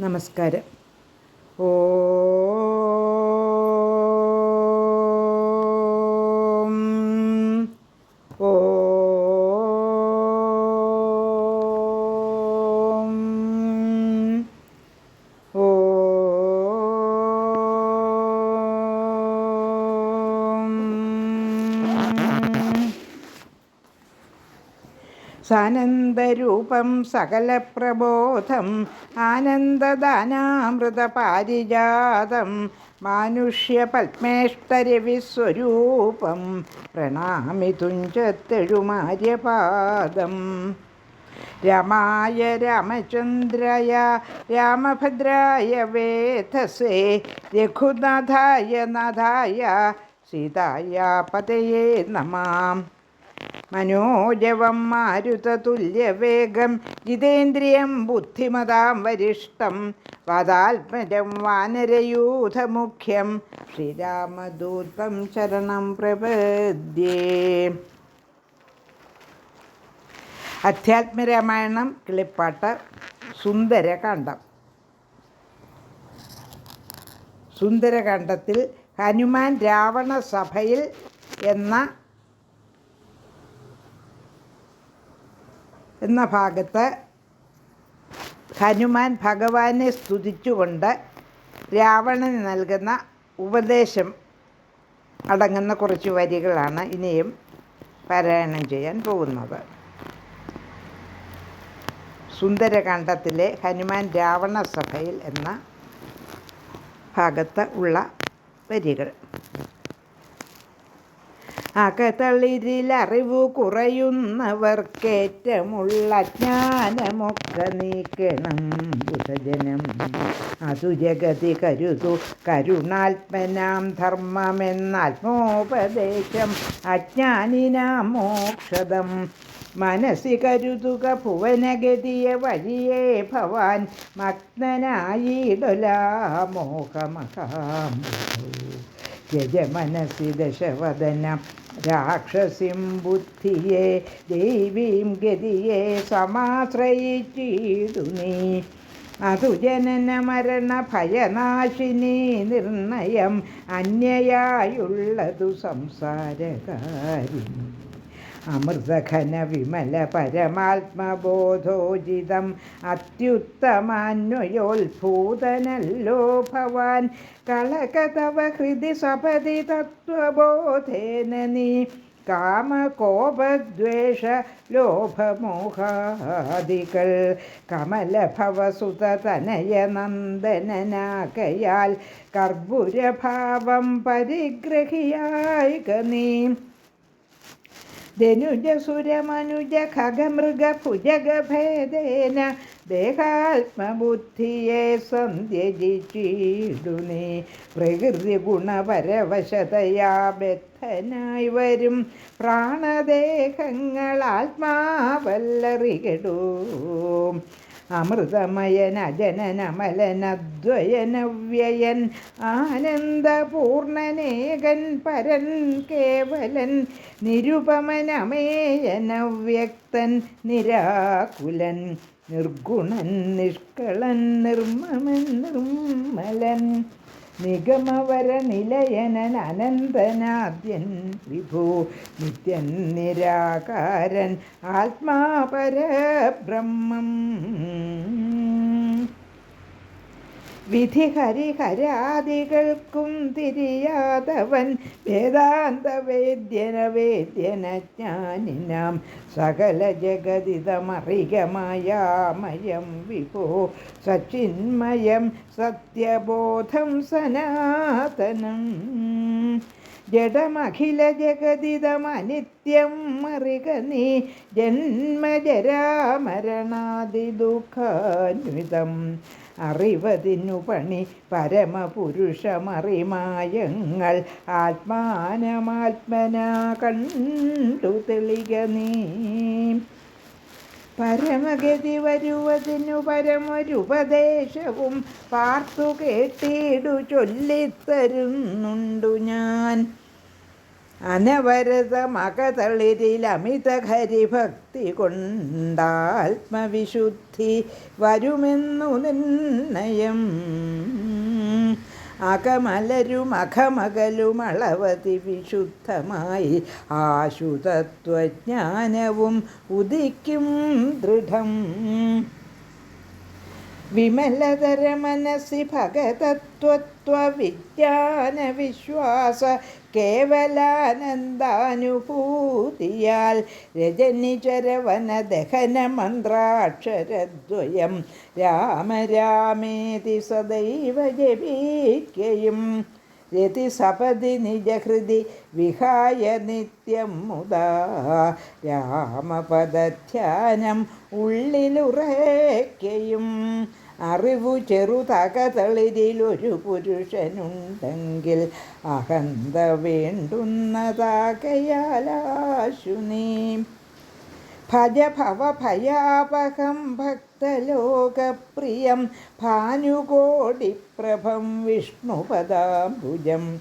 നമസ്കാരം. ഓം ഓം സാനന്ദരൂപം സകലപ്രബോധം ആനന്ദദാനാമൃതപാരിജാതം മാനുഷ്യപത്മേഷ്ടരവിസ്വരൂപം പ്രണാമി തുഞ്ചത്തെഴുമാര്യപാദം. രാമായ രാമചന്ദ്രായ രാമഭദ്രായ വേധസേ രഘുനാഥായ നാഥായ സീതായ പതയേ നമഃ. മനോജവം മാരുതതുല്യവേഗം ജിതേന്ദ്രിയം ബുദ്ധിമതാം വരിഷ്ടം വാതാത്മജം വാനരയൂഥമുഖ്യം ശ്രീരാമദൂതം ശരണം പ്രപദ്യേ. അധ്യാത്മരാമായണം കിളിപ്പാട്ട് സുന്ദരകാന്ഡം. സുന്ദരകാന്ഡത്തിൽ ഹനുമാൻ രാവണ സഭയിൽ എന്ന ഭാഗത്ത് ഹനുമാൻ ഭഗവാനെ സ്തുതിച്ചുകൊണ്ട് രാവണന് നൽകുന്ന ഉപദേശം അടങ്ങുന്ന കുറച്ച് വരികളാണ് ഇനിയും പാരായണം ചെയ്യാൻ പോകുന്നത്. സുന്ദരകാന്ഡത്തിലെ ഹനുമാൻ രാവണ സഭയിൽ എന്ന ഭാഗത്ത് ഉള്ള വരികൾ. അകതളിരിലറിവു കുറയുന്നവർക്കേറ്റമുള്ള ജ്ഞാനമൊക്കെ നീക്കണം ബുധജനം. അതു ജഗതി കരുതു കരുണാത്മനാം ധർമ്മമെന്നാത്മോപദേശം അജ്ഞാനിനാം മോക്ഷദം. മനസ്സി കരുതുക ഭുവനഗതിയെ വഴിയേ ഭവാൻ മഗ്നനായിടലാ മോഹമഹാം. യജമനസി ദശവദനം രാക്ഷസിം ബുദ്ധിയെ ദേവീം ഗതിയെ സമാശ്രയിച്ചിടു നീ. അതു ജനന മരണ ഭയനാശിനി നിർണയം അന്യയായുള്ളതു സംസാരകാരിണി. അമൃതഘന വിമല പരമാത്മബോധോജിതം അത്യുത്തമാന്വയോത്ഭൂതനല്ലോ ഭവാൻ. കളകതവ ഹൃദി സപതി തത്വബോധേന നീ കാമകോപദ്വേഷ ലോഭമോഹാദികൾ കമലഭവസുത തനയ നന്ദനനാകയാൽ കർപ്പുരഭാവം പരിഗ്രഹിയായിക നീ. ധനുജസുരമനുജ ഖഗമൃഗ ഭുജഗഭേദേന ദേഹാത്മബുദ്ധിയെ സന്ധ്യജിച്ചിടു നീ. പ്രകൃതി ഗുണപരവശതയാ ബദ്ധനായി വരും പ്രാണദേഹങ്ങൾ ആത്മാവല്ലറികടൂ. അമൃതമയൻ അജനനമലനദ്വയനവ്യയൻ ആനന്ദപൂർണനേകൻ പരൻ കേവലൻ നിരുപമനമേയനവ്യക്തൻ നിരാകുലൻ നിർഗുണൻ നിഷ്കളൻ നിർമ്മമൻ നിർമ്മലൻ നിഗമവര നിലയനൻ അനന്തനാദ്യൻ വിഭു നിത്യൻ നിരാകാരൻ ആത്മാ പരബ്രഹ്മം. വിധി ഹരിഹരാദികൾക്കും തിരിയാതവൻ വേദാന്ത വേദ്യനജ്ഞാനിനാം സകല ജഗതിതമറികമായാമയം വിഭോ സച്ചിന്മയം സത്യബോധം സനാതനം. ജഡമഖില ജഗതിതമനിത്യം മറിക നീ ജന്മജരാമരണാദി ദുഃഖാന്വിതം. അറിവതിനു പണി പരമപുരുഷമറിമായങ്ങൾ ആത്മാനമാത്മനാ കണ്ടു തെളിക നീ. പരമഗതി വരുവതിനു പരമൊരുപദേശവും പാർത്തു കേട്ടിടു ചൊല്ലിത്തരുന്നുണ്ടു ഞാൻ. അനവരതമകതളിരിൽ അമിത ഹരിഭക്തി കൊണ്ടാത്മവിശുദ്ധി വരുമെന്നു നിർണയം. അകമലരും അഖമകലും അളവതി വിശുദ്ധമായി ആശുതത്വജ്ഞാനവും ഉദിക്കും ദൃഢം. വിമലതര മനസ്സി ഭഗതത്വ വിജ്ഞാന വിശ്വാസ കേവലാനന്ദാനുഭൂതിയാൽ രജനിചരവന ദഹന മന്ത്രാക്ഷരദ്വയം രാമ രാമേതി സദൈവ ജപിക്കയും രതിസപതി നിജഹൃദി വിഹായ നിത്യം മുദാ രാമപദധ്യാനം ഉള്ളിലുറയ്ക്കയും. അറിവു ചെറുതകതളിരിലൊരു പുരുഷനുണ്ടെങ്കിൽ അഹന്ത വേണ്ടുന്നതാകയാലാശു നീ. ഭജ ഭവഭയാപഹം ഭക്തലോകപ്രിയം ഭാനുകോടിപ്രഭം വിഷ്ണുപദാംബുജം.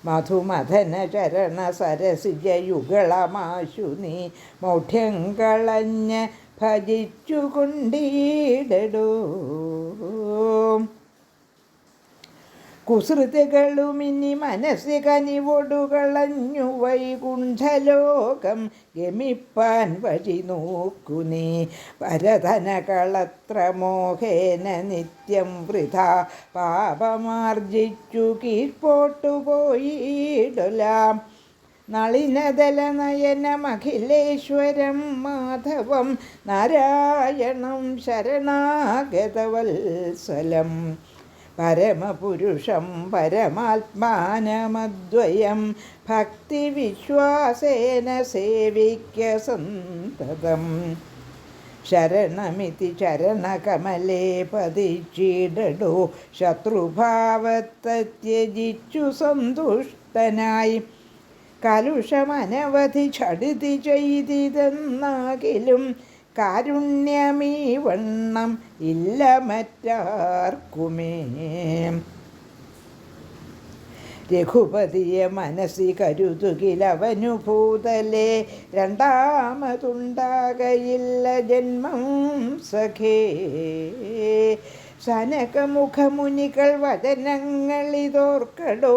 മധുമഥന ചരണ സരസിജയുഗളമാശു നീ മൗഢ്യം കളഞ്ഞ് ഭജിച്ചു കൊണ്ടിടടോ. കുസൃതികളുമിനി മനസ്സി കനിവൊടുകളഞ്ഞു വൈകുണ്ഠലോകം ഗമിപ്പാൻ വഴി നോക്കു നീ. പരധനകളത്ര മോഹേന നിത്യം വൃഥാ പാപമാർജിച്ചു കീഴ്പോട്ടു പോയിടലാം. നളിനദലനയനമഖിലേശ്വരം മാധവം നാരായണം ശരണാഗതവത്സലം. പരമപുരുഷം പരമാത്മാനമദ്വയം ഭക്തിവിശ്വാസേന സേവിക്ക സന്തതം. ശരണമിതി ചരണകമലേ പതിച്ചിടടോ ശത്രുഭാവത്തെ ത്യജിച്ചു സന്തുഷ്ടനായി. കലുഷമനവധി ഛടിതി ചെയ്തിതെന്നാകിലും കാരുണ്യമീ വണ്ണം ഇല്ല മറ്റാർക്കുമേ. രഘുപതിയെ മനസ്സി കരുതുകിലവനു ഭൂതലേ രണ്ടാമതുണ്ടാകയില്ല ജന്മം സഖേ. സനകമുഖമുനികൾ വചനങ്ങളിതോർക്കടോ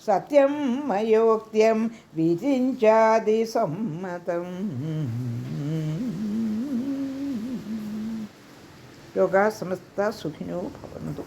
സത്യം മയോക്ത്യം വിരിഞ്ചാതി സമ്മതം. ലോകാ സമസ്ത സുഖിനോ ഭവന്തു.